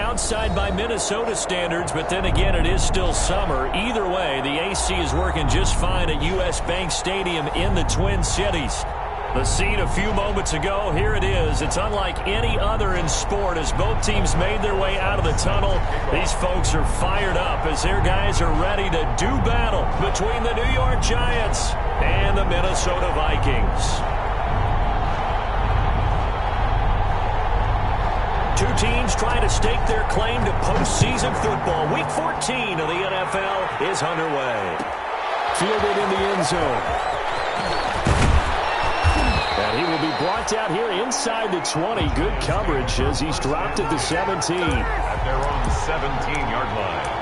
outside by Minnesota standards, but then again, it is still summer. Either way, the AC is working just fine at U.S. Bank Stadium in the Twin Cities. The scene a few moments ago, here it is. It's unlike any other in sport as both teams made their way out of the tunnel. These folks are fired up as their guys are ready to do battle between the New York Giants and the Minnesota Vikings. Two teams trying to stake their claim to postseason football. Week 14 of the NFL is underway. Fielded in the end zone. And he will be brought out here inside the 20. Good coverage as he's dropped at the 17. At their own 17-yard line.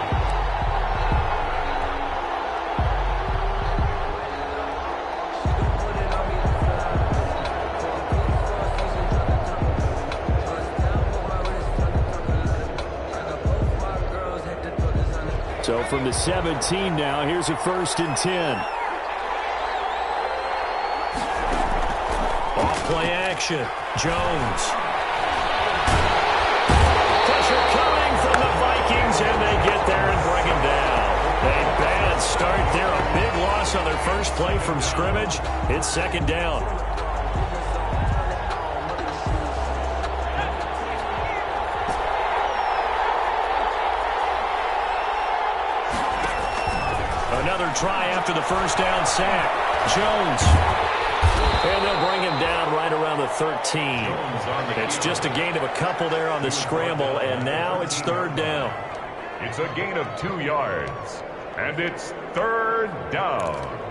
So from the 17 now, here's a 1st and 10. Play action. Jones. Pressure coming from the Vikings, and they get there and bring him down. A bad start there. A big loss on their first play from scrimmage. It's 2nd down. Another try after the 1st down sack. Jones. And they'll bring him down right around the 13. It's just a gain of a couple there on the scramble, and now it's 3rd down. It's a gain of 2 yards, and it's 3rd down.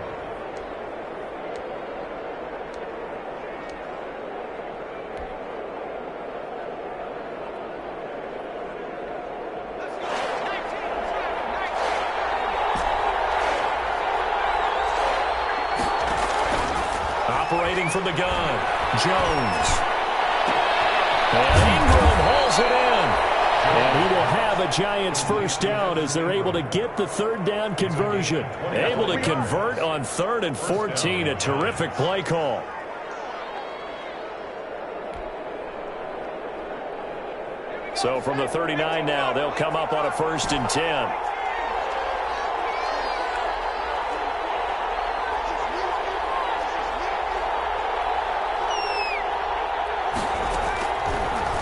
Operating from the gun, Jones. And Ingram hauls it in. And he will have a Giants 1st down as they're able to get the 3rd down conversion. Able to convert on 3rd and 14. A terrific play call. So from the 39 now, they'll come up on a 1st and 10.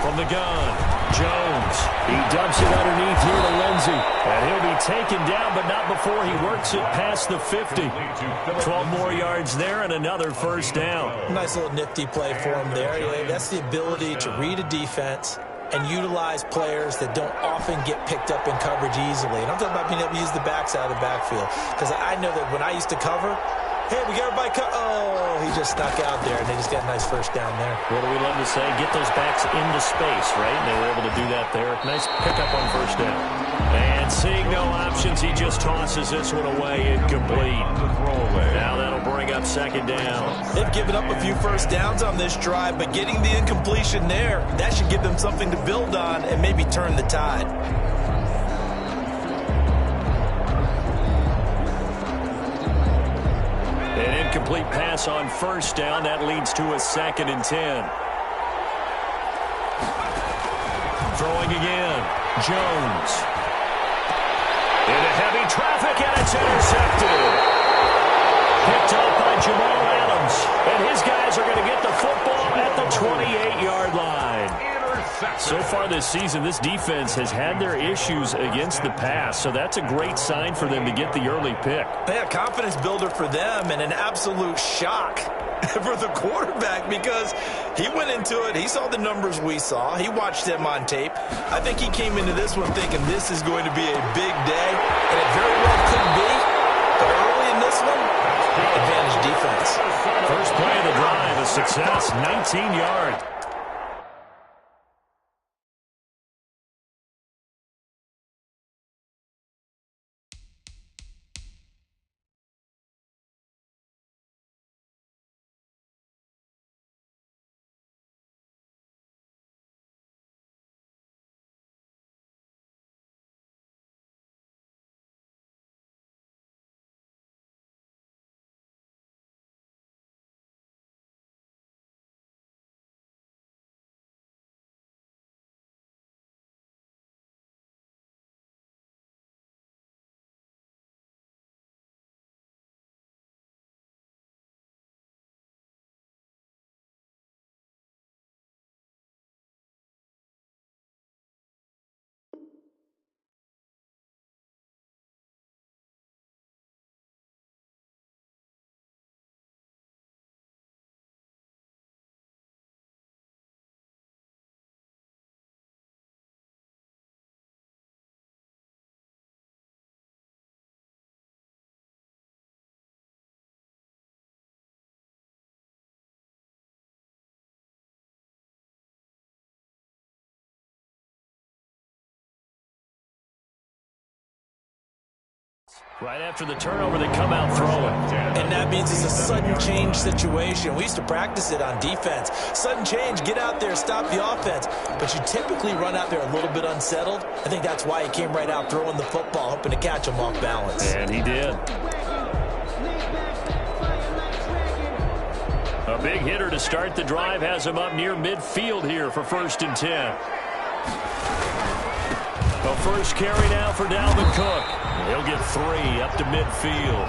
From the gun, Jones. He dumps it underneath here to Lindsey. And he'll be taken down, but not before he works it past the 50. 12 more yards there and another 1st down. Nice little nifty play for him there. That's the ability to read a defense and utilize players that don't often get picked up in coverage easily. And I'm talking about being able to use the backside of the backfield. Because I know that when I used to cover, hey, we got everybody oh, he just snuck out there, and they just got a nice 1st down there. What do we love to say? Get those backs into space, right? And they were able to do that there. Nice pickup on 1st down. And seeing no options, he just tosses this one away, incomplete. Now that'll bring up 2nd down. They've given up a few 1st downs on this drive, but getting the incompletion there, that should give them something to build on and maybe turn the tide. An incomplete pass on 1st down. That leads to a 2nd and 10. Throwing again. Jones. Into heavy traffic, and it's intercepted. Picked off by Jamal Adams. And his guys are going to get the football at the 28-yard line. So far this season, this defense has had their issues against the pass, so that's a great sign for them to get the early pick. Yeah, confidence builder for them and an absolute shock for the quarterback because he went into it. He saw the numbers we saw. He watched them on tape. I think he came into this one thinking this is going to be a big day, and it very well could be. But early in this one, advantage defense. First play of the drive, a success, 19 yards. Right after the turnover, they come out throwing. And that means it's a sudden change situation. We used to practice it on defense. Sudden change, get out there, stop the offense. But you typically run out there a little bit unsettled. I think that's why he came right out throwing the football, hoping to catch him off balance. And he did. A big hitter to start the drive has him up near midfield here for 1st and 10. A first carry now for Dalvin Cook. He'll get 3 up to midfield.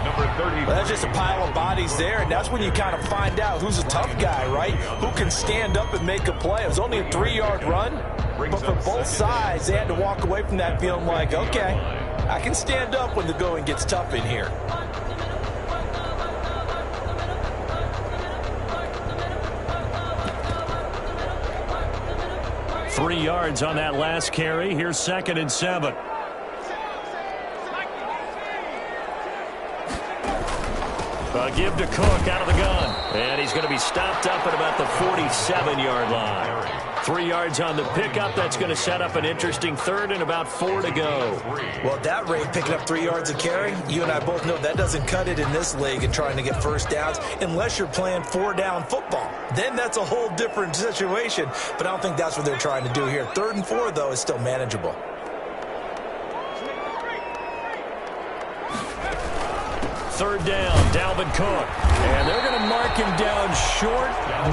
Number 30. Well, that's just a pile of bodies there, and that's when you kind of find out who's a tough guy, right? Who can stand up and make a play. It was only a 3-yard run, but for both sides, they had to walk away from that feeling like, okay, I can stand up when the going gets tough in here. Three yards on that last carry. Here's 2nd and 7. Give to Cook out of the gun. And he's going to be stopped up at about the 47-yard line. 3 yards on the pickup. That's going to set up an interesting 3rd and about 4 to go. Well, at that rate, picking up 3 yards a carry, you and I both know that doesn't cut it in this league and trying to get first downs unless you're playing 4-down football. Then that's a whole different situation. But I don't think that's what they're trying to do here. 3rd and 4, though, is still manageable. 3rd down, Dalvin Cook. And they're going to mark him down short,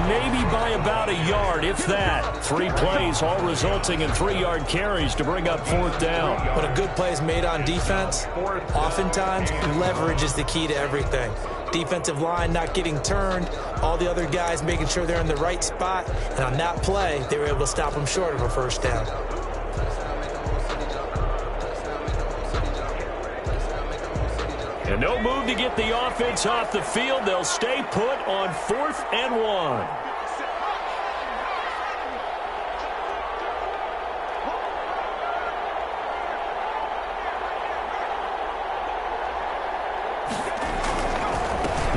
maybe by about a yard, if that. 3 plays, all resulting in 3-yard carries to bring up 4th down. When a good play is made on defense, oftentimes leverage is the key to everything. Defensive line not getting turned, all the other guys making sure they're in the right spot. And on that play, they were able to stop him short of a 1st down. And no move to get the offense off the field. They'll stay put on 4th and 1.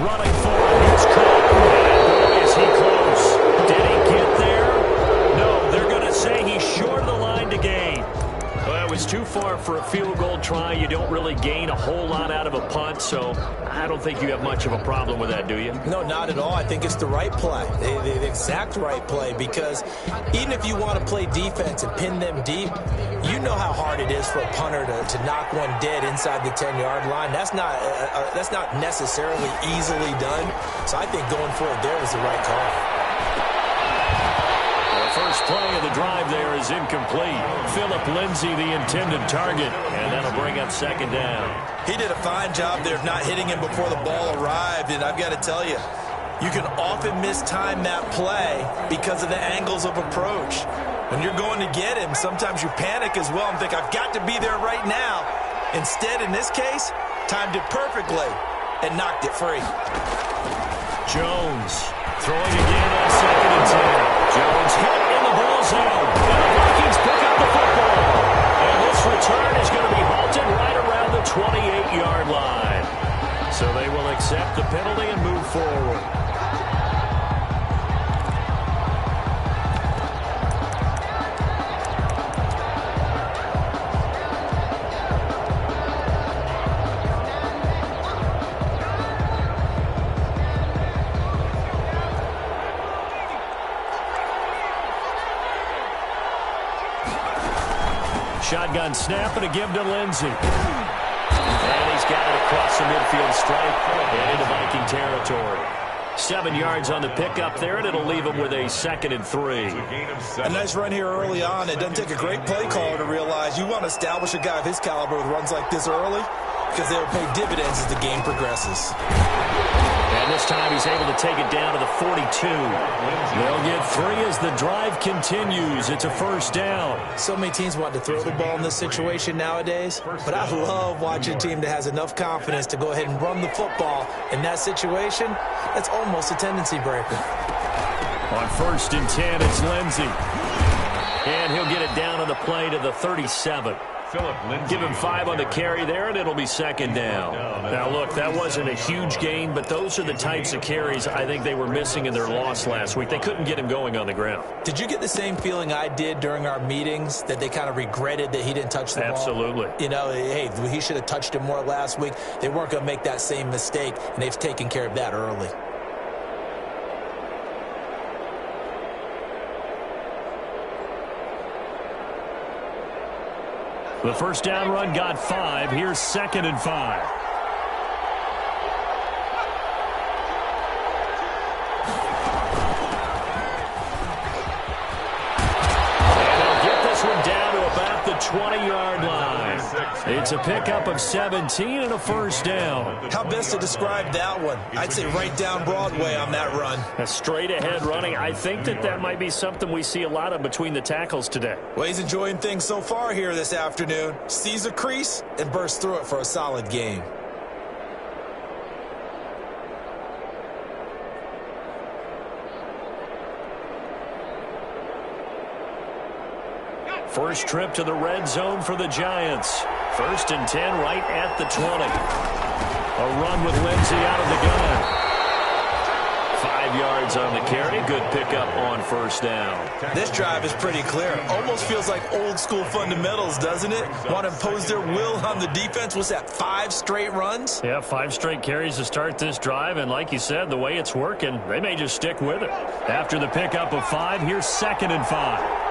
Running forward, here's Cook. And boy, is he close. Did he get there? No, they're going to say he's short of the line to gain. Well, it was too far for a field goal try. You don't really gain a whole lot out of a punt, so I don't think you have much of a problem with that, do you? No, not at all. I think it's the right play, the exact right play, because even if you want to play defense and pin them deep, you know how hard it is for a punter to knock one dead inside the 10-yard line. That's not necessarily easily done, so I think going for it there was the right call. First play of the drive there is incomplete. Philip Lindsay, the intended target, and that'll bring up 2nd down. He did a fine job there of not hitting him before the ball arrived, and I've got to tell you, you can often mistime that play because of the angles of approach. When you're going to get him, sometimes you panic as well and think, I've got to be there right now. Instead, in this case, timed it perfectly and knocked it free. Jones throwing again on 2nd and 10. Jones hit in the ball zone. And the Vikings pick up the football. And this return is going to be halted right around the 28-yard line. So they will accept the penalty and move forward. Shotgun snap and a give to Lindsay. And he's got it across the midfield stripe and into Viking territory. 7 yards on the pickup there, and it'll leave him with a 2nd and 3. A nice run here early on. It doesn't take a great play caller to realize you want to establish a guy of his caliber with runs like this early because they'll pay dividends as the game progresses. And this time he's able to take it down to the 42. They'll get 3 as the drive continues. It's a 1st down. So many teams want to throw the ball in this situation nowadays, but I love watching a team that has enough confidence to go ahead and run the football. In that situation, that's almost a tendency breaker. On 1st and 10, it's Lindsay. And he'll get it down on the play to the 37. Give him 5 on the carry there, and it'll be second down. Now, look, that wasn't a huge gain, but those are the types of carries I think they were missing in their loss last week. They couldn't get him going on the ground. Did you get the same feeling I did during our meetings, that they kind of regretted that he didn't touch the ball? Absolutely. You know, hey, he should have touched him more last week. They weren't going to make that same mistake, and they've taken care of that early. The first down run got 5. Here's 2nd and 5. And they'll get this one down to about the 20-yard line. It's a pickup of 17 and a first down. How best to describe that one? I'd say right down Broadway on that run. A straight-ahead running. I think that might be something we see a lot of between the tackles today. Well, he's enjoying things so far here this afternoon. Sees a crease and bursts through it for a solid game. First trip to the red zone for the Giants. 1st and 10 right at the 20. A run with Lindsey out of the gun. 5 yards on the carry. Good pickup on first down. This drive is pretty clear. Almost feels like old school fundamentals, doesn't it? Want to impose their will on the defense. What's that, 5 straight runs? Yeah, 5 straight carries to start this drive. And like you said, the way it's working, they may just stick with it. After the pickup of 5, here's 2nd and 5.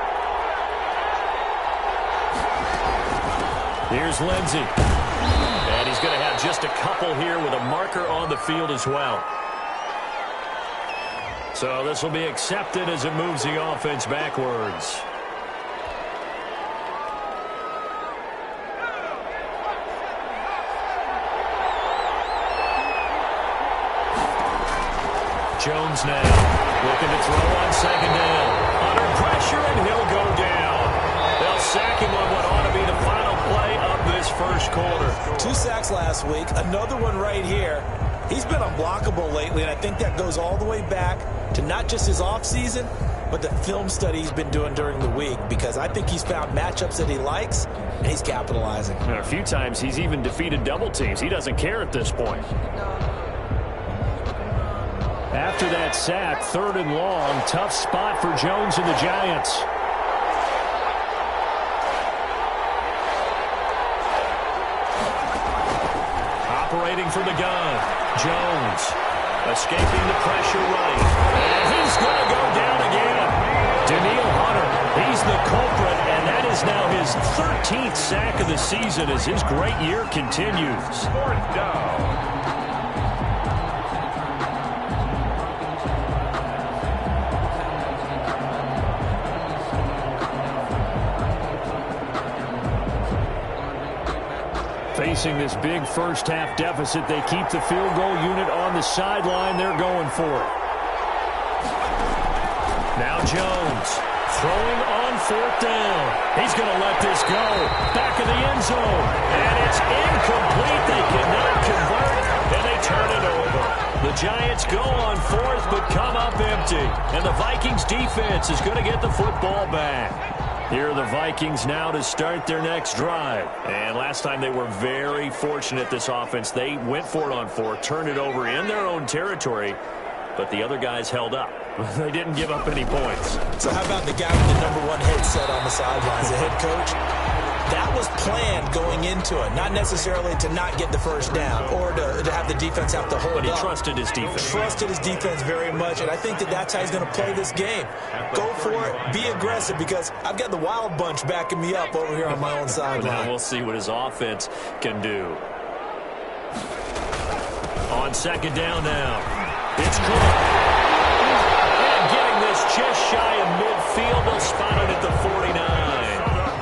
Here's Lindsey. And he's going to have just a couple here with a marker on the field as well. So this will be accepted as it moves the offense backwards. Jones now looking to throw on 2nd down. Under pressure, and he'll go down. They'll sack him on what ought to be the final play of this first quarter. 2 sacks last week, another one right here. He's been unblockable lately, and I think that goes all the way back to not just his offseason, but the film study he's been doing during the week, because I think he's found matchups that he likes, and he's capitalizing. And a few times he's even defeated double teams. He doesn't care at this point. After that sack, 3rd and long, tough spot for Jones and the Giants. Operating from the gun, Jones escaping the pressure running. And he's going to go down again. Daniil Hunter, he's the culprit, and that is now his 13th sack of the season as his great year continues. 4th down. Facing this big first-half deficit, they keep the field goal unit on the sideline. They're going for it. Now Jones throwing on 4th down. He's going to let this go. Back of the end zone. And it's incomplete. They cannot convert, and they turn it over. The Giants go on 4th, but come up empty. And the Vikings defense is going to get the football back. Here are the Vikings now to start their next drive. And last time they were very fortunate, this offense. They went for it on 4, turned it over in their own territory, but the other guys held up. They didn't give up any points. So how about the guy with the #1 headset on the sidelines, the head coach? That was planned going into it, not necessarily to not get the first down or to have the defense have to hold up. But he trusted his defense. Trusted his defense very much, and I think that's how he's going to play this game. Go for it, be aggressive, because I've got the wild bunch backing me up over here on my own sideline. Now we'll see what his offense can do. On 2nd down now, it's Cook. And getting this just shy of midfield, they'll spot it at the 49.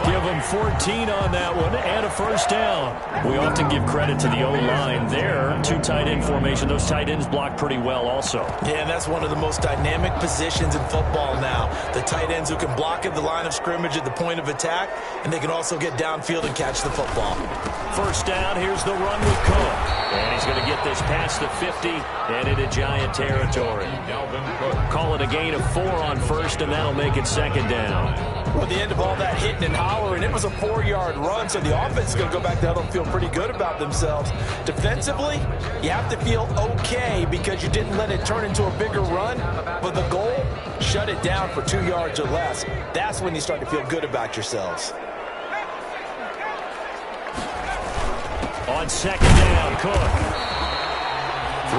Give them 14 on that one and a first down. We often give credit to the O-line there. 2 tight end formation. Those tight ends block pretty well also. Yeah, and that's one of the most dynamic positions in football now. The tight ends who can block at the line of scrimmage at the point of attack, and they can also get downfield and catch the football. first down. Here's the run with Cook. And he's going to get this past the 50 and into Giant territory. Call it a gain of 4 on first, and that'll make it second down. Well, at the end of all that hitting and hollering, it was a 4-yard run, so the offense is going to go back there and feel pretty good about themselves. Defensively, you have to feel okay because you didn't let it turn into a bigger run, but the goal, shut it down for 2 yards or less. That's when you start to feel good about yourselves. On second down, Cook.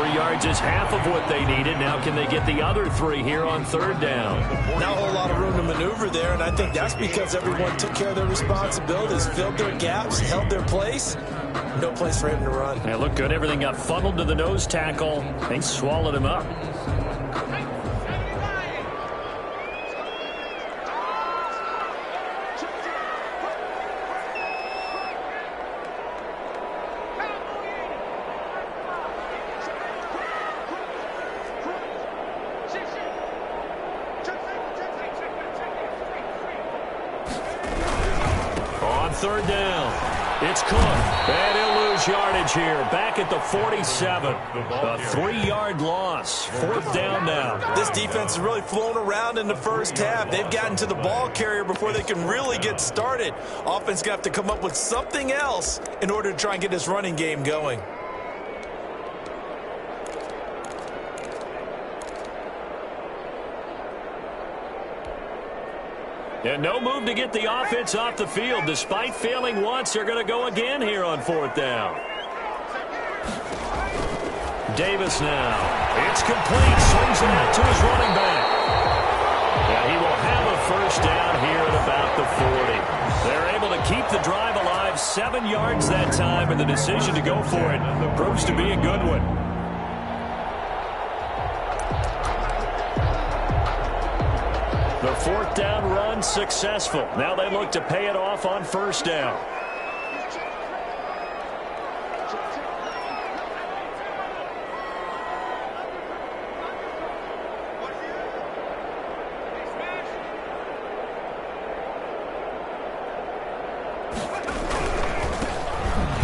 3 yards is half of what they needed. Now can they get the other 3 here on third down? Not a whole lot of room to maneuver there, and I think that's because everyone took care of their responsibilities, filled their gaps, held their place. No place for him to run. Yeah, looked good. Everything got funneled to the nose tackle. They swallowed him up. Third down. It's Cook. And he'll lose yardage here. Back at the 47. A 3-yard loss. Fourth down now. This defense is really flown around in the first half. They've gotten to the ball carrier before they can really get started. Offense going to have to come up with something else in order to try and get this running game going. And no move to get the offense off the field. Despite failing once, they're going to go again here on fourth down. Davis now. It's complete. Swings it out to his running back. And he will have a first down here at about the 40. They're able to keep the drive alive. 7 yards that time, and the decision to go for it proves to be a good one. The fourth down run successful. Now they look to pay it off on first down.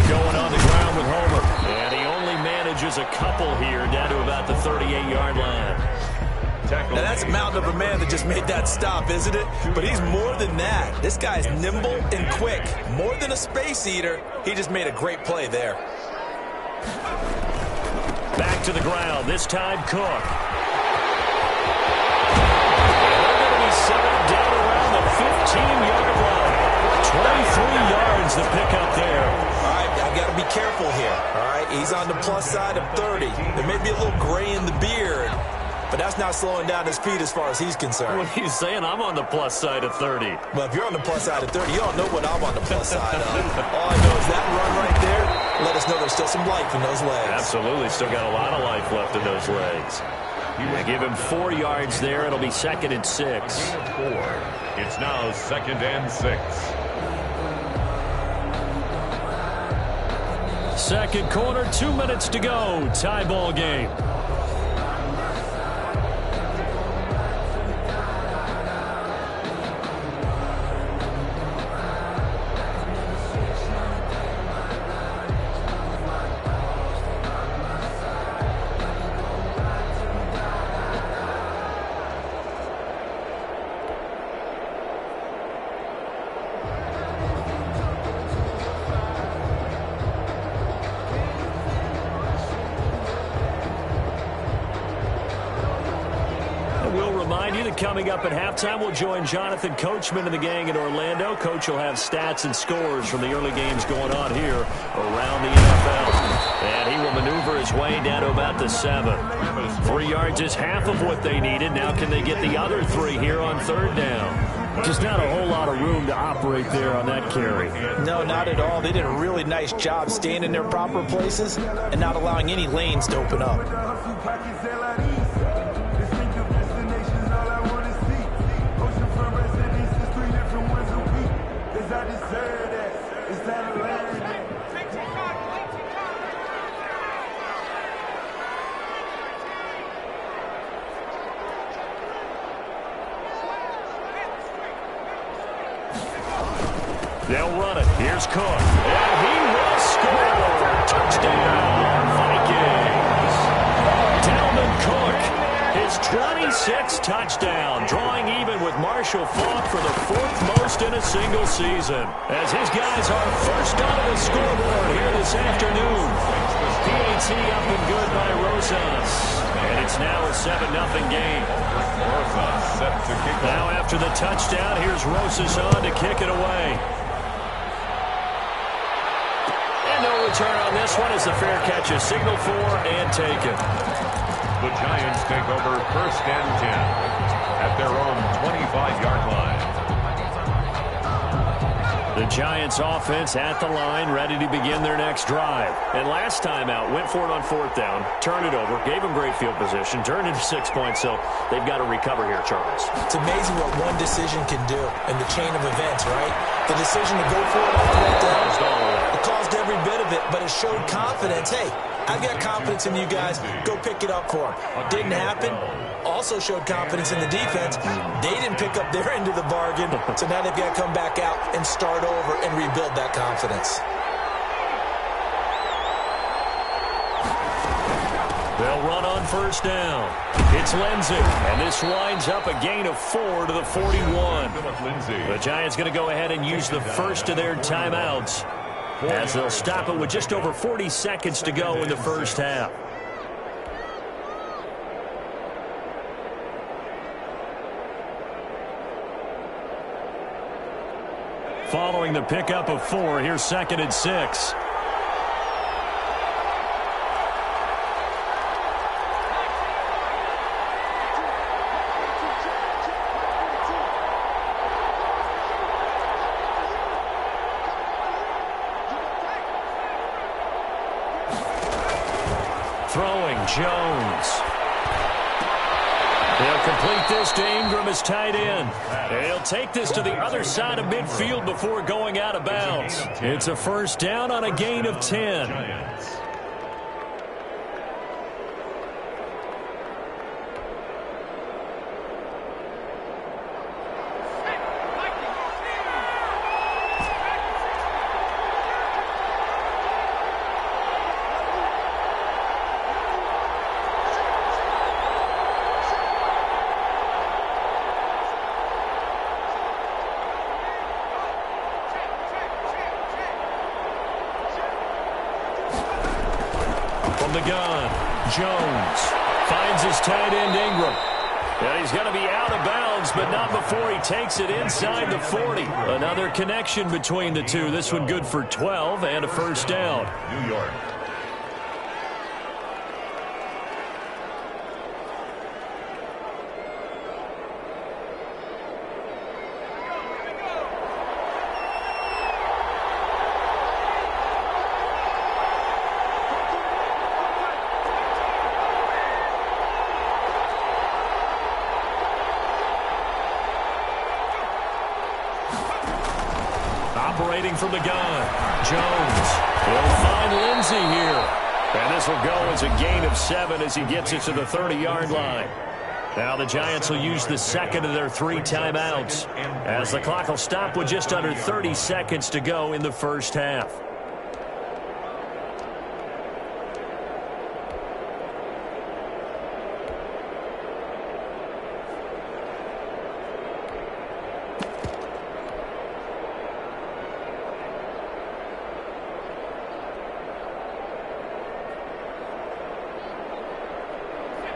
Going on the ground with Homer. And he only manages a couple here down to about the 38-yard line. Now, that's a mountain of a man that just made that stop, isn't it? But he's more than that. This guy's nimble and quick. More than a space eater, he just made a great play there. Back to the ground, this time Cook. They're going to be settled down around the 15-yard line. 23 yards to pick up there. All right, I've got to be careful here. All right, he's on the plus side of 30. There may be a little gray in the beard, but that's not slowing down his speed as far as he's concerned. What are you saying? I'm on the plus side of 30. Well, if you're on the plus side of 30, you don't know what I'm on the plus side of. All I know is that run right there let us know there's still some life in those legs. Absolutely. Still got a lot of life left in those legs. They give him 4 yards there. It'll be 2nd and 6. It's now 2nd and 6. Second quarter, 2 minutes to go. Tie ball game. Coming up at halftime, we'll join Jonathan Coachman and the gang in Orlando. Coach will have stats and scores from the early games going on here around the NFL. And he will maneuver his way down to about the 7. 3 yards is half of what they needed. Now can they get the other 3 here on third down? Just not a whole lot of room to operate there on that carry. No, not at all. They did a really nice job staying in their proper places and not allowing any lanes to open up. They'll run it. Here's Cook. And he will Touchdown, Vikings. Dalvin Cook, his 26th touchdown, drawing even with Marshall Faulk for the 4th most in a single season. As his guys are first onto the scoreboard here this afternoon. PAT up and good by Rosas. And it's now a 7-0 game. Now after the touchdown, here's Rosas on to kick it away. And no return on this one as the fair catch is signaled for and taken. The Giants take over 1st and 10 at their own 25-yard line. The Giants offense at the line, ready to begin their next drive. And last time out, went for it on 4th down, turned it over, gave them great field position, turned into 6 points, so they've got to recover here, Charles. It's amazing what one decision can do in the chain of events, right? The decision to go for it on 4th down, it caused every bit of it, but it showed confidence. Hey, I've got confidence in you guys. Go pick it up for them. Didn't happen. Also showed confidence in the defense. They didn't pick up their end of the bargain, so now they've got to come back out and start over and rebuild that confidence. They'll run on 1st down. It's Lindsey, and this winds up a gain of 4 to the 41. The Giants going to go ahead and use the first of their timeouts, as they'll stop it with just over 40 seconds to go in the first half. Following the pickup of 4, here's 2nd and 6. Throwing, Jones. They'll complete this to Ingram as tight end. They'll take this to the other side of midfield before going out of bounds. It's a 1st down on a gain of 10. The gun, Jones finds his tight end Ingram. And he's going to be out of bounds, but not before he takes it inside the 40. Another connection between the two. This one good for 12 and a 1st down. New York. Operating from the gun, Jones. He'll find Lindsey here. And this will go as a gain of 7 as he gets it to the 30-yard line. Now the Giants will use the 2nd of their 3 timeouts, as the clock will stop with just under 30 seconds to go in the first half.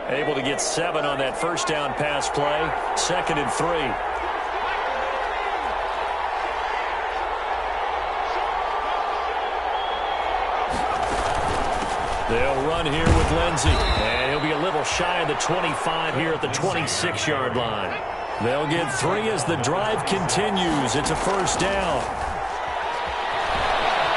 Able to get 7 on that 1st down pass play. 2nd and 3. They'll run here with Lindsey. And he'll be a little shy of the 25 here at the 26-yard line. They'll get 3 as the drive continues. It's a 1st down.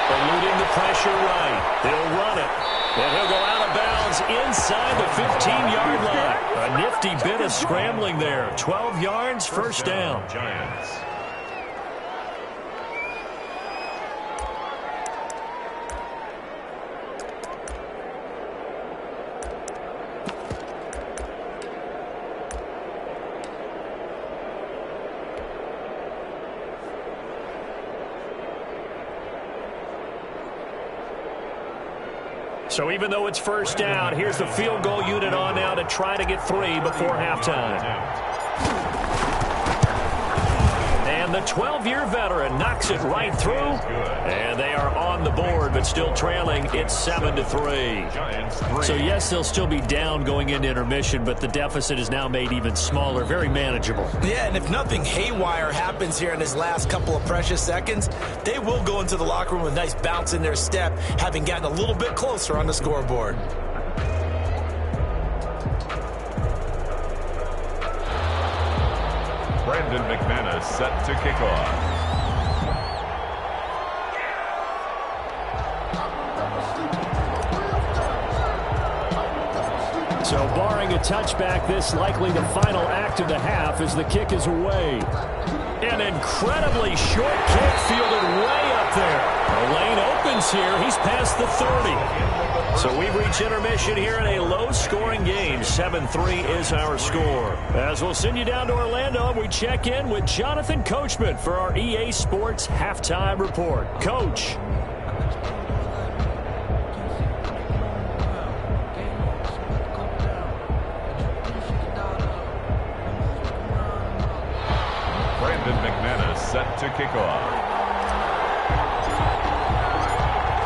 Eluding the pressure right. They'll run it. And he'll go out of bounds inside the 15-yard line. A nifty bit of scrambling there. 12 yards, 1st down. Giants. So even though it's first down, here's the field goal unit on now to try to get 3 before halftime. And the 12-year veteran knocks it right through. And they are on the board, but still trailing. It's 7-3. So, yes, they'll still be down going into intermission, but the deficit is now made even smaller, very manageable. Yeah, and if nothing haywire happens here in his last couple of precious seconds, they will go into the locker room with a nice bounce in their step, having gotten a little bit closer on the scoreboard. Brandon McManus set to kick off. So barring a touchback, this likely the final act of the half as the kick is away. An incredibly short kick fielded way up there. The lane opens here. He's past the 30. So we've reached intermission here in a low-scoring game. 7-3 is our score. As we'll send you down to Orlando, we check in with Jonathan Coachman for our EA Sports Halftime Report. Coach. Brandon McManus set to kick off.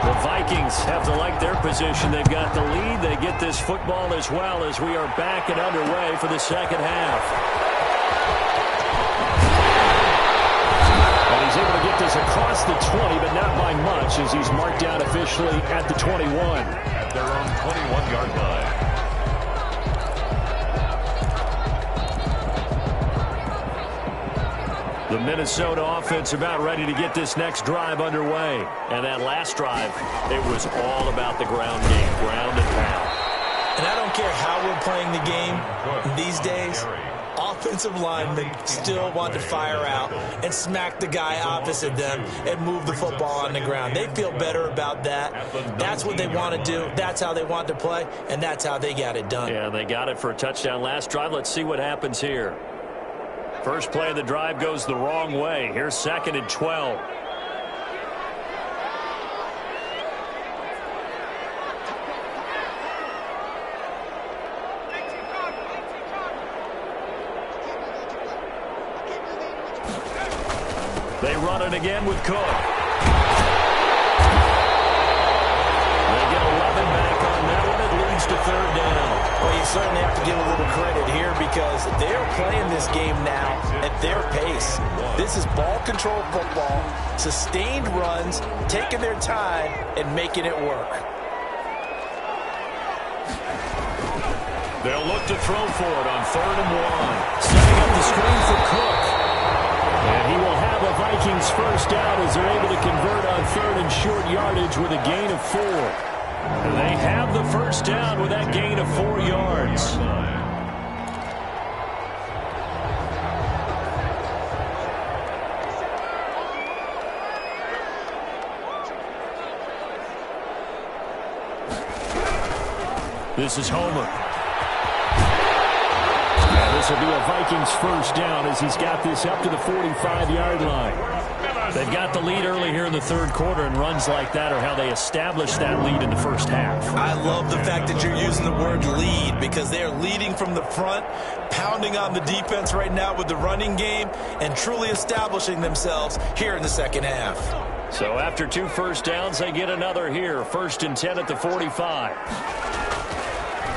The Vikings have to like their position. They've got the lead. They get this football as well as we are back and underway for the second half. And he's able to get this across the 20, but not by much as he's marked down officially at the 21. At their own 21-yard line. The Minnesota offense about ready to get this next drive underway. And that last drive, it was all about the ground game, ground and pound. And I don't care how we're playing the game these days, offensive linemen still want to fire out and smack the guy opposite them and move the football on the ground. They feel better about that. That's what they want to do. That's how they want to play, and that's how they got it done. Yeah, they got it for a touchdown last drive. Let's see what happens here. First play of the drive goes the wrong way. Here's 2nd and 12. They run it again with Cook. They get 11 back on that one. It leads to 3rd down. Well, you certainly have to give a little credit here because they're playing this game now at their pace. This is ball control football, sustained runs, taking their time and making it work. They'll look to throw for it on 3rd and 1. Setting up the screen for Cook. And he will have a Vikings first down as they're able to convert on 3rd and short yardage with a gain of 4. And they have the first down with that gain of 4 yards. This is Homer. And this will be a Vikings first down as he's got this up to the 45-yard line. They've got the lead early here in the 3rd quarter, and runs like that are how they establish that lead in the first half. I love the fact that you're using the word lead because they are leading from the front, pounding on the defense right now with the running game, and truly establishing themselves here in the second half. So after 2 first downs, they get another here. 1st and 10 at the 45.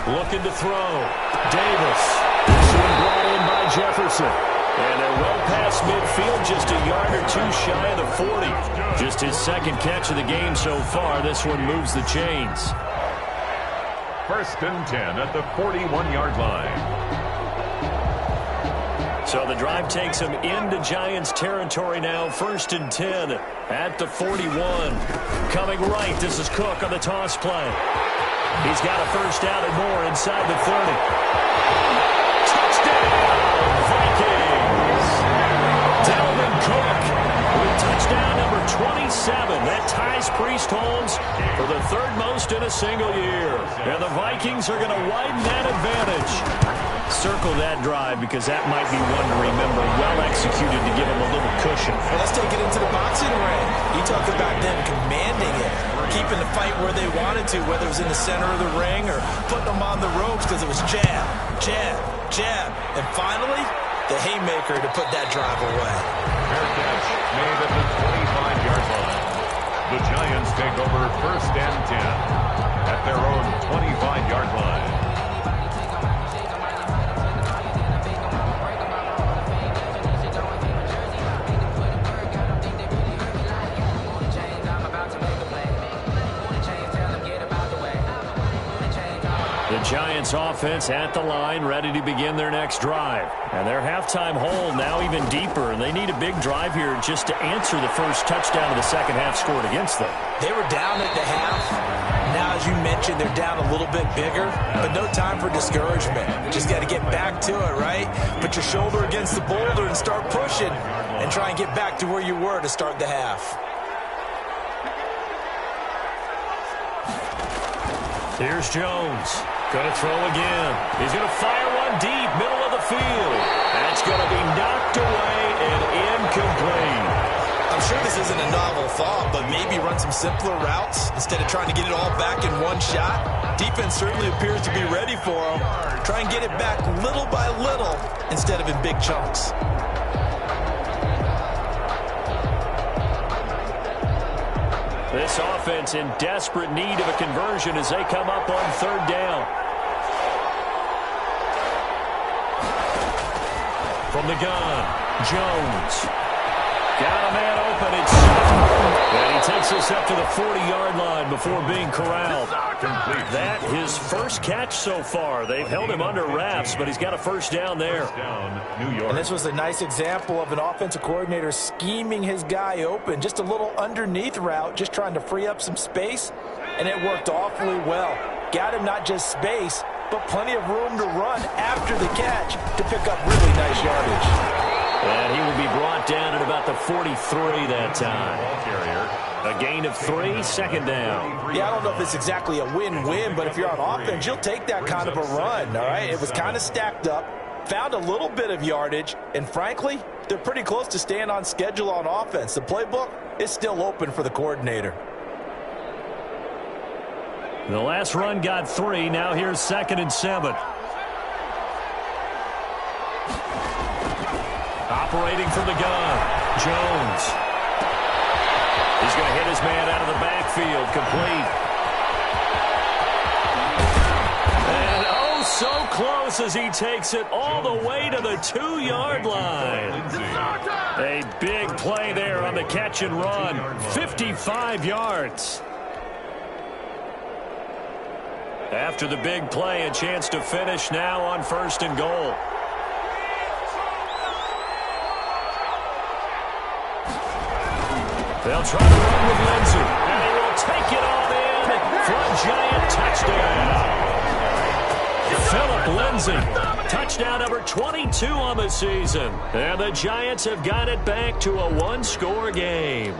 Looking to throw. Davis. This one brought in by Jefferson. And they're well past midfield, just a yard or 2 shy of the 40. Just his 2nd catch of the game so far. This one moves the chains. 1st and 10 at the 41-yard line. So the drive takes him into Giants territory now. 1st and 10 at the 41. Coming right, this is Cook on the toss play. He's got a first down and more inside the 30. Touchdown, Vikings! Dalvin Cook with touchdown number 27. That ties Priest-Holmes for the 3rd most in a single year. And the Vikings are going to widen that advantage. Circle that drive because that might be one to remember. Well executed to give him a little cushion. Well, let's take it into the boxing ring. You talk about them commanding it. keeping the fight where they wanted to, whether it was in the center of the ring or putting them on the ropes, because it was jab, jab, jab. And finally, the haymaker to put that drive away. Fair catch made at the 25-yard line. The Giants take over 1st and 10 at their own 25-yard line. The Giants offense at the line, ready to begin their next drive. And their halftime hole now even deeper, and they need a big drive here just to answer the first touchdown of the second half scored against them. They were down at the half. Now, as you mentioned, they're down a little bit bigger, but no time for discouragement. Just got to get back to it, right? Put your shoulder against the boulder and start pushing and try and get back to where you were to start the half. Here's Jones. Going to throw again. He's going to fire one deep, middle of the field. That's going to be knocked away and incomplete. I'm sure this isn't a novel thought, but maybe run some simpler routes instead of trying to get it all back in one shot. Defense certainly appears to be ready for him. Try and get it back little by little instead of in big chunks. This offense in desperate need of a conversion as they come up on 3rd down. From the gun, Jones. Got a man open. And he takes us up to the 40-yard line before being corralled. Complete. That his first catch so far. They've held him under wraps, but he's got a first down there. First down, New York. And this was a nice example of an offensive coordinator scheming his guy open. Just a little underneath route, just trying to free up some space, and it worked awfully well. Got him not just space, but plenty of room to run after the catch to pick up really nice yardage. And he will be brought down at about the 43 that time. A gain of 3, 2nd down. Yeah, I don't know if it's exactly a win-win, but if you're on offense, you'll take that kind of a run, all right? It was kind of stacked up, found a little bit of yardage, and frankly, they're pretty close to staying on schedule on offense. The playbook is still open for the coordinator. The last run got 3. Now here's 2nd and 7. Operating from the gun, Jones. He's going to hit his man out of the backfield, complete. And oh, so close as he takes it all the way to the 2-yard line. A big play there on the catch and run, 55 yards. After the big play, a chance to finish now on 1st and goal. They'll try to run with Lindsey, and he will take it all in for a Giant touchdown. Philip Lindsey, touchdown number 22 on the season. And the Giants have got it back to a 1-score game.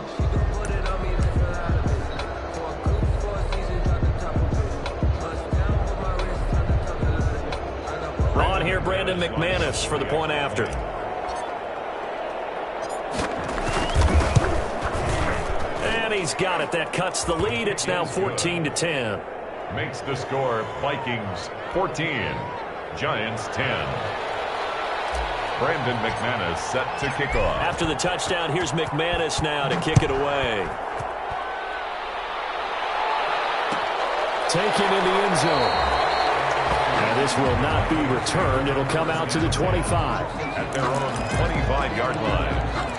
On here, Brandon McManus for the point after. And he's got it. That cuts the lead. It's now 14-10. Makes the score Vikings 14, Giants 10. Brandon McManus set to kick off. After the touchdown, here's McManus now to kick it away. Taken in the end zone. And this will not be returned. It'll come out to the 25. At their own 25-yard line.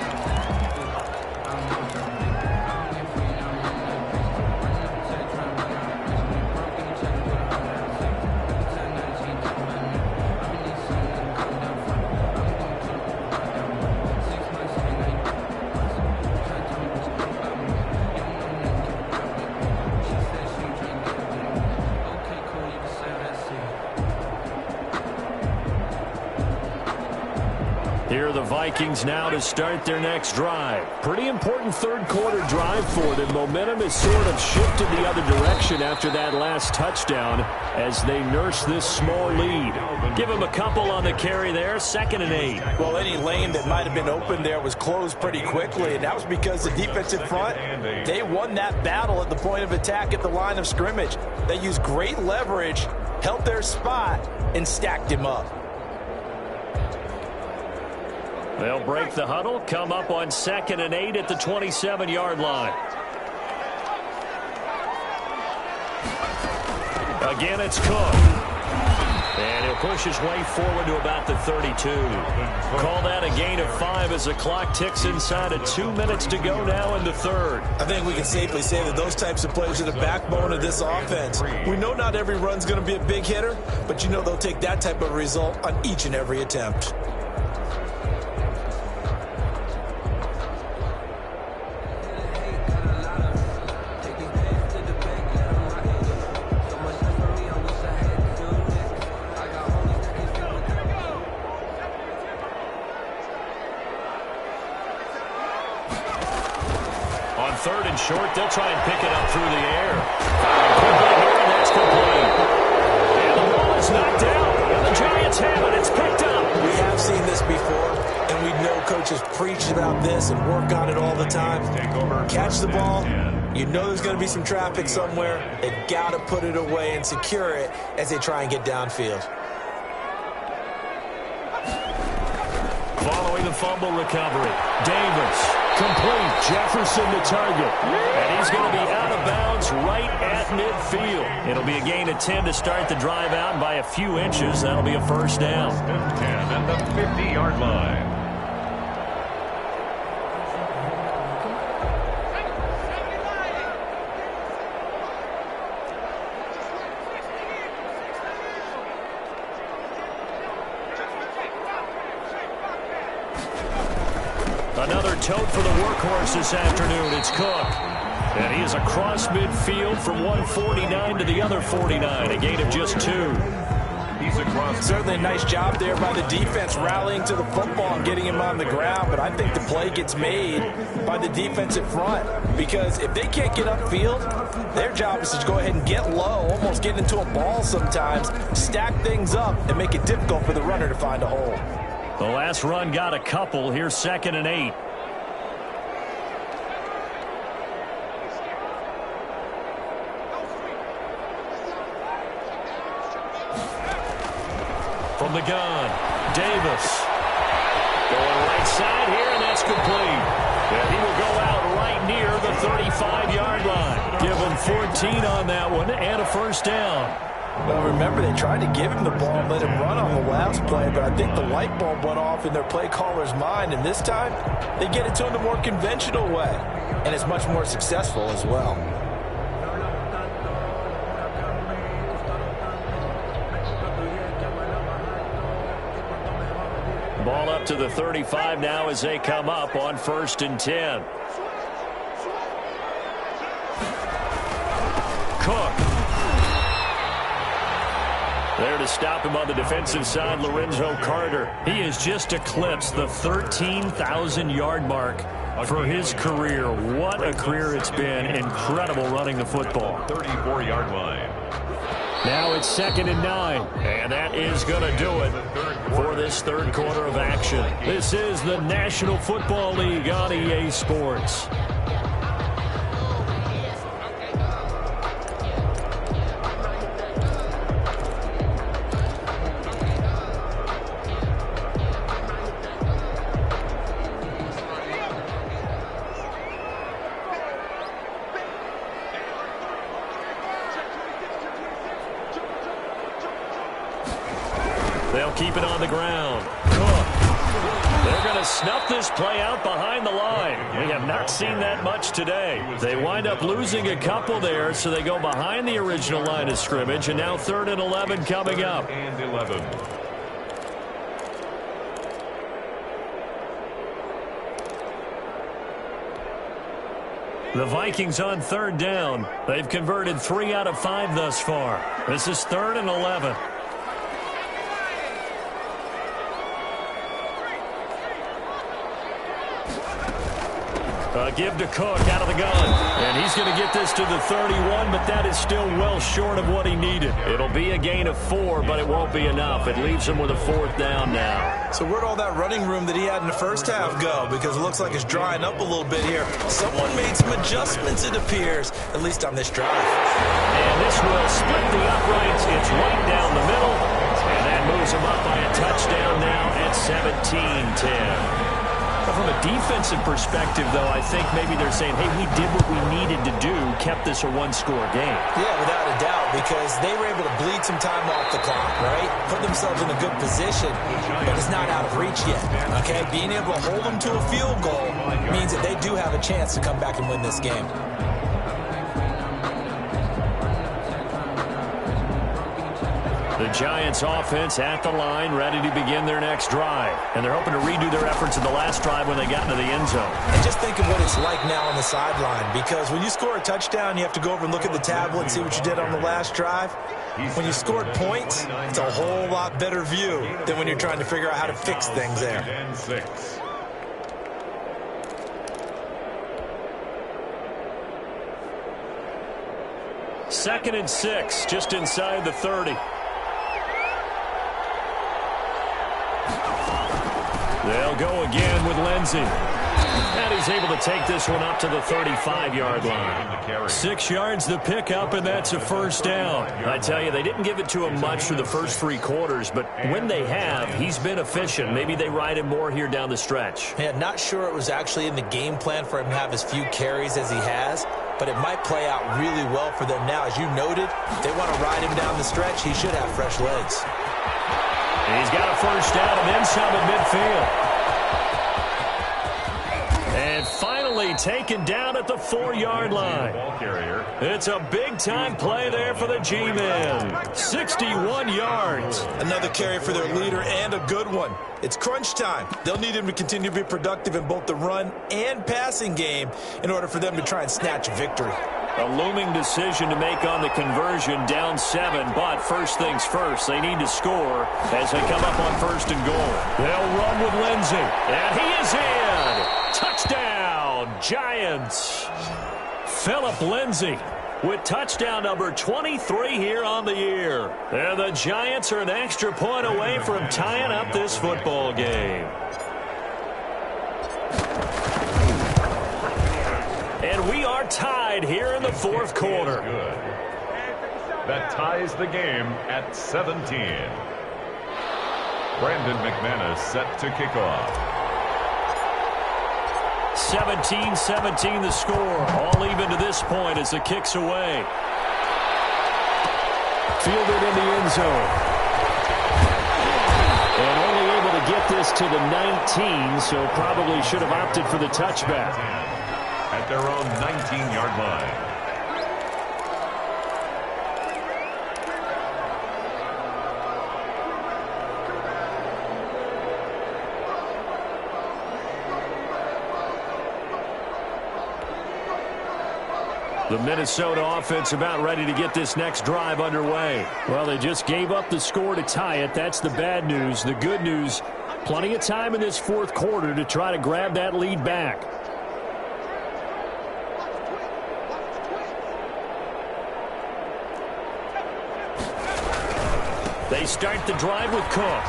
Here are the Vikings now to start their next drive. Pretty important third-quarter drive for them. Momentum has sort of shifted the other direction after that last touchdown as they nurse this small lead. Give them a couple on the carry there, 2nd and 8. Well, any lane that might have been open there was closed pretty quickly, and that was because the defensive front, they won that battle at the point of attack at the line of scrimmage. They used great leverage, held their spot, and stacked him up. They'll break the huddle, come up on 2nd and 8 at the 27-yard line. Again, it's Cook. And he'll push his way forward to about the 32. Call that a gain of 5 as the clock ticks inside of 2 minutes to go now in the third. I think we can safely say that those types of plays are the backbone of this offense. We know not every run's going to be a big hitter, but you know they'll take that type of result on each and every attempt. Third and short, they'll try and pick it up through the air. Quickly here, and that's complete. And the ball is knocked out. And the Giants have it. It's picked up. We have seen this before, and we know coaches preach about this and work on it all the time. Catch the ball. You know there's going to be some traffic somewhere. They've got to put it away and secure it as they try and get downfield. Following the fumble recovery, Davis. Complete. Jefferson the target. And he's going to be out of bounds right at midfield. It'll be a gain of 10 to start the drive out by a few inches. That'll be a first down. 10 at the 50-yard line. Another tote for the workhorse this afternoon. It's Cook. And he is across midfield from 149 to the other 49. A gain of just 2. He's across. Certainly a nice job there by the defense rallying to the football and getting him on the ground. But I think the play gets made by the defensive front. Because if they can't get upfield, their job is to go ahead and get low, almost get into a ball sometimes, stack things up, and make it difficult for the runner to find a hole. The last run got a couple. Here's 2nd and 8. From the gun, Davis. Going right side here, and that's complete. And he will go out right near the 35-yard line. Give him 14 on that one and a first down. Well, remember, they tried to give him the ball and let him run on the last play, but I think the light bulb went off in their play caller's mind, and this time they get it to him the more conventional way, and it's much more successful as well. Ball up to the 35 now as they come up on 1st and 10. Cook. There to stop him on the defensive side, Lorenzo Carter. He has just eclipsed the 13,000-yard mark for his career. What a career it's been. Incredible running the football. 34-yard line. Now it's 2nd and 9. And that is going to do it for this third quarter of action. This is the National Football League on EA Sports. They'll keep it on the ground. Cook. They're going to snuff this play out behind the line. We have not seen that much today. They wind up losing a couple there, so they go behind the original line of scrimmage, and now 3rd and 11 coming up. And 11. The Vikings on 3rd down. They've converted 3 out of 5 thus far. This is 3rd and 11. Give to Cook out of the gun. And he's going to get this to the 31, but that is still well short of what he needed. It'll be a gain of 4, but it won't be enough. It leaves him with a 4th down now. So where'd all that running room that he had in the first half go? Because it looks like it's drying up a little bit here. Someone made some adjustments, it appears, at least on this drive. And this will split the uprights. It's right down the middle. And that moves him up by a touchdown now at 17-10. From a defensive perspective, though, I think maybe they're saying, hey, we did what we needed to do, kept this a one-score game. Yeah, without a doubt, because they were able to bleed some time off the clock, right? Put themselves in a good position, but it's not out of reach yet, okay? Being able to hold them to a field goal means that they do have a chance to come back and win this game. The Giants offense at the line, ready to begin their next drive. And they're hoping to redo their efforts in the last drive when they got into the end zone. And just think of what it's like now on the sideline, because when you score a touchdown, you have to go over and look at the tablet and see what you did on the last drive. When you scored points, it's a whole lot better view than when you're trying to figure out how to fix things there. 6. Second and 6, just inside the 30. They'll go again with Lindsey. And he's able to take this one up to the 35-yard line. 6 yards the pickup, and that's a first down. I tell you, they didn't give it to him much for the first 3 quarters, but when they have, he's been efficient. Maybe they ride him more here down the stretch. Yeah, not sure it was actually in the game plan for him to have as few carries as he has, but it might play out really well for them now. As you noted, if they want to ride him down the stretch, he should have fresh legs. He's got a first down and then some at midfield. And finally taken down at the 4-yard line. It's a big-time play there for the G-men. 61 yards. Another carry for their leader and a good one. It's crunch time. They'll need him to continue to be productive in both the run and passing game in order for them to try and snatch a victory. A looming decision to make on the conversion, down 7, but first things first, they need to score as they come up on first and goal. They'll run with Lindsey, and he is in. Touchdown, Giants. Phillip Lindsey with touchdown number 23 here on the year. And the Giants are an extra point away from tying up this football game. And we are tied here in the 4th quarter. Good. That ties the game at 17. Brandon McManus set to kick off. 17-17 the score. All even to this point as the kick's away. Fielded in the end zone. And only able to get this to the 19, so probably should have opted for the touchback. At their own 19-yard line. The Minnesota offense about ready to get this next drive underway. Well, they just gave up the score to tie it. That's the bad news. The good news, plenty of time in this 4th quarter to try to grab that lead back. They start the drive with Cook.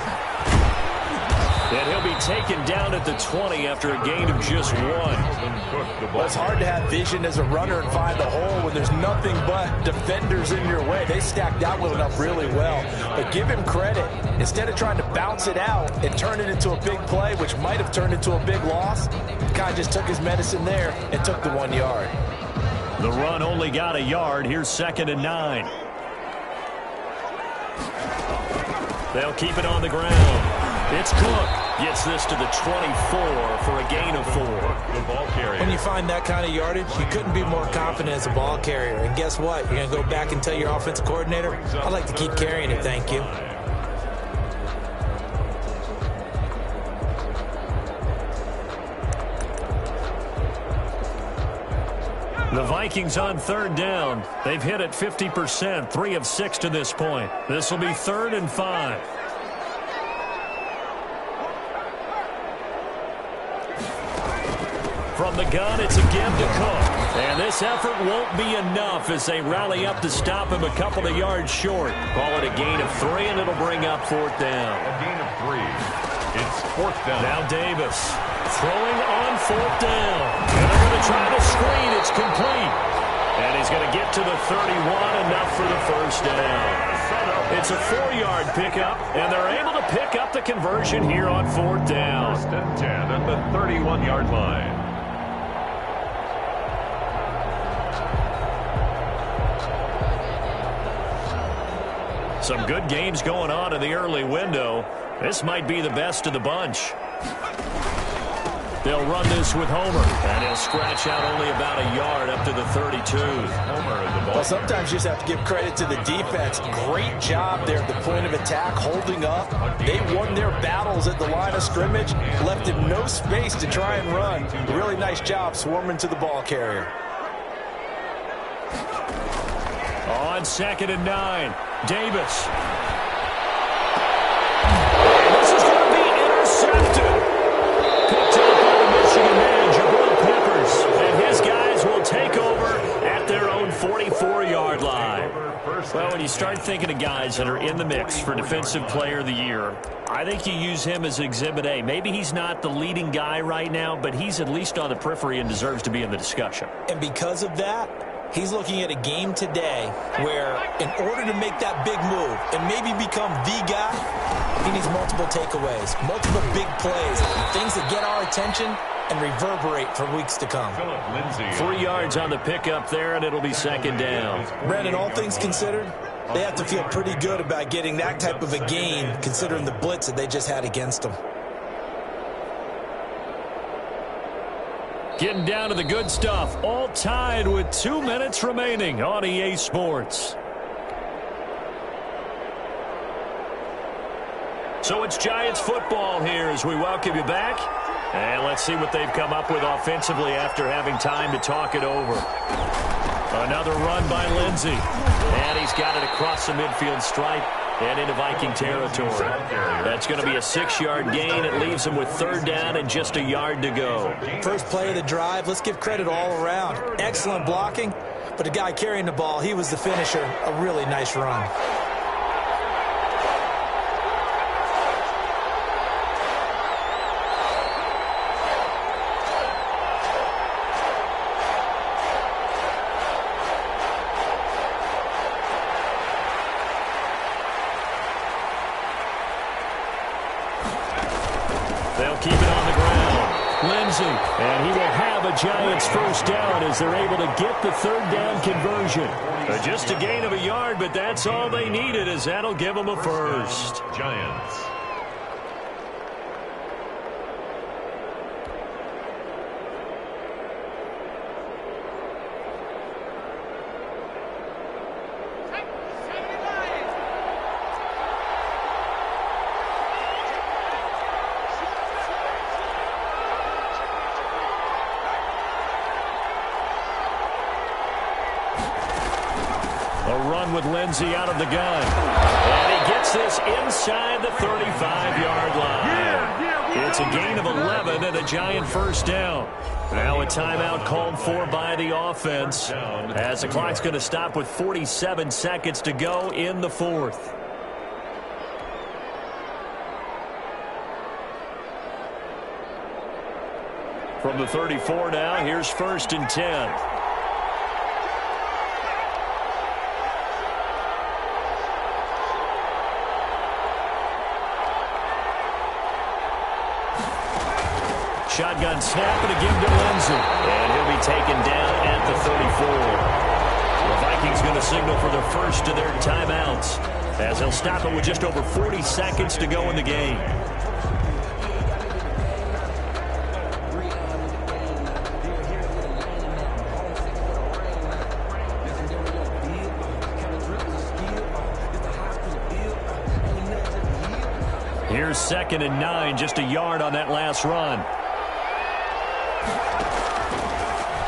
And he'll be taken down at the 20 after a gain of just 1. Well, it's hard to have vision as a runner and find the hole when there's nothing but defenders in your way. They stacked that one up really well. But give him credit. Instead of trying to bounce it out and turn it into a big play, which might have turned into a big loss, guy just took his medicine there and took the 1 yard. The run only got a yard. Here's 2nd and 9. They'll keep it on the ground. It's Cook. Gets this to the 24 for a gain of 4. The ball carrier. When you find that kind of yardage, you couldn't be more confident as a ball carrier. And guess what? You're going to go back and tell your offensive coordinator, I'd like to keep carrying it, thank you. The Vikings on 3rd down. They've hit it 50%, 3 of 6 to this point. This will be 3rd and 5. From the gun, it's a give to Cook. And this effort won't be enough as they rally up to stop him a couple of yards short. Call it a gain of 3, and it'll bring up 4th down. A gain of 3. It's 4th down. Now Davis throwing on 4th down. And they're going to try to screen. It's complete. And he's going to get to the 31, enough for the 1st down. It's a 4-yard pickup, and they're able to pick up the conversion here on 4th down. 1st and 10 at the 31-yard line. Some good games going on in the early window. This might be the best of the bunch. They'll run this with Homer, and he'll scratch out only about a yard up to the 32. Homer at the ball. Well, sometimes you just have to give credit to the defense. Great job there at the point of attack, holding up. They won their battles at the line of scrimmage, left him no space to try and run. Really nice job swarming to the ball carrier. On 2nd and 9, Davis. This is going to be intercepted. Picked up by the Michigan man, Jabril Peppers. And his guys will take over at their own 44-yard line. Well, when you start thinking of guys that are in the mix for Defensive Player of the Year, I think you use him as Exhibit A. Maybe he's not the leading guy right now, but he's at least on the periphery and deserves to be in the discussion. And because of that, he's looking at a game today where in order to make that big move and maybe become the guy, he needs multiple takeaways, multiple big plays, things that get our attention and reverberate for weeks to come. 3 yards on the pickup there, and it'll be 2nd down. Brandon, all things considered, they have to feel pretty good about getting that type of a gain considering the blitz that they just had against them. Getting down to the good stuff, all tied with 2 minutes remaining on EA Sports. So it's Giants football here as we welcome you back. And let's see what they've come up with offensively after having time to talk it over. Another run by Lindsey. And he's got it across the midfield stripe and into Viking territory. That's going to be a 6-yard gain. It leaves him with 3rd down and just a yard to go. First play of the drive, let's give credit all around. Excellent blocking, but the guy carrying the ball, he was the finisher. A really nice run. They'll keep it on the ground. Lindsey, and he will have a Giants 1st down as they're able to get the 3rd down conversion. Just a gain of a yard, but that's all they needed, as that'll give them a 1st. Giants. With Lindsey out of the gun. And he gets this inside the 35-yard line. It's a gain of 11 and a Giant 1st down. Now a timeout called for by the offense as the clock's going to stop with 47 seconds to go in the 4th. From the 34 now, here's 1st and 10. Shotgun snap and a give to Lindsey. And he'll be taken down at the 34. The Vikings going to signal for their first of their timeouts as they'll stop it with just over 40 seconds to go in the game. Here's 2nd and 9, just a yard on that last run.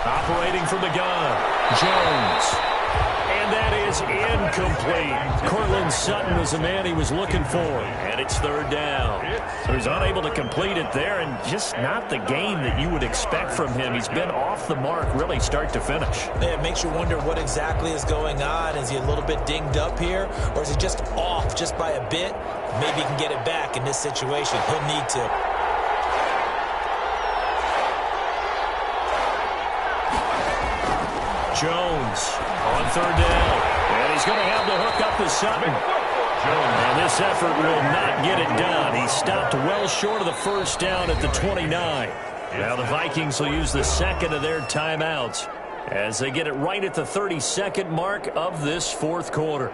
Operating from the gun, Jones. And that is incomplete. Cortland Sutton was the man he was looking for, and it's third down. So he's unable to complete it there, and just not the game that you would expect from him. He's been off the mark really start to finish. Yeah, it makes you wonder what exactly is going on. Is he a little bit dinged up here, or is he just off just by a bit? Maybe he can get it back in this situation. He'll need to. Jones on third down. And he's going to have the hook up to Sutton. And this effort will not get it done. He stopped well short of the first down at the 29. Now the Vikings will use the second of their timeouts as they get it right at the 32nd mark of this fourth quarter.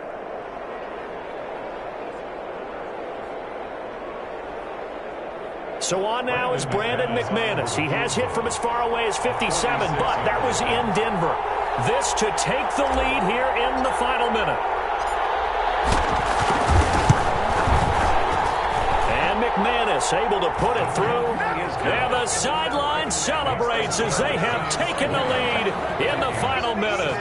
So on now is Brandon McManus. He has hit from as far away as 57, but that was in Denver. This to take the lead here in the final minute. And McManus able to put it through. And the sideline celebrates as they have taken the lead in the final minute.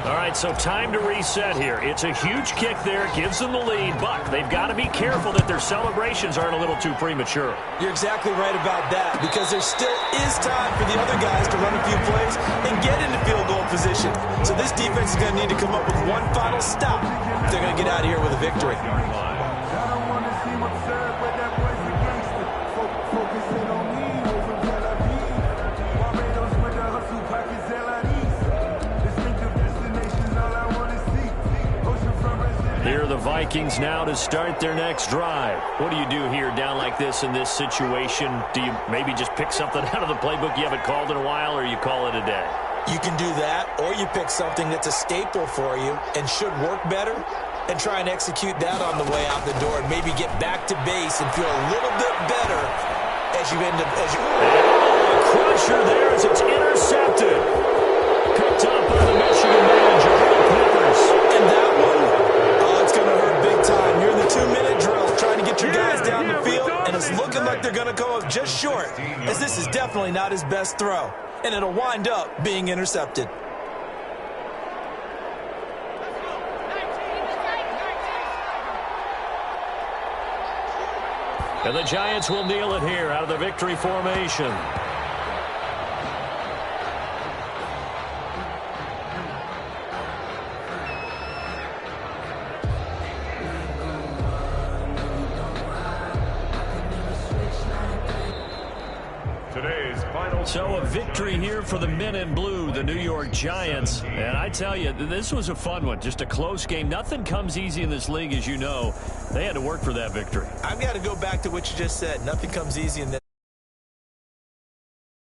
All right, so time to reset here. It's a huge kick there, gives them the lead, but they've got to be careful that their celebrations aren't a little too premature. You're exactly right about that, because there still is time for the other guys to run a few plays and get into field goal position. So this defense is going to need to come up with one final stop if they're going to get out of here with a victory. Here are the Vikings now to start their next drive. What do you do here down like this in this situation? Do you maybe just pick something out of the playbook you haven't called in a while, or you call it a day? You can do that, or you pick something that's a staple for you and should work better and try and execute that on the way out the door and maybe get back to base and feel a little bit better as you end up. A crusher there as it's intercepted. Picked up by the Michigan manager, Peppers. And that one, it's going to hurt big time. You're in the 2-minute drill trying to get your guys down the field, and it's looking like they're going to go up just short, as this is definitely not his best throw, and it'll wind up being intercepted. And the Giants will kneel it here out of the victory formation. So a victory here for the men in blue, the New York Giants. And I tell you, this was a fun one. Just a close game. Nothing comes easy in this league, as you know. They had to work for that victory. I've got to go back to what you just said. Nothing comes easy in this.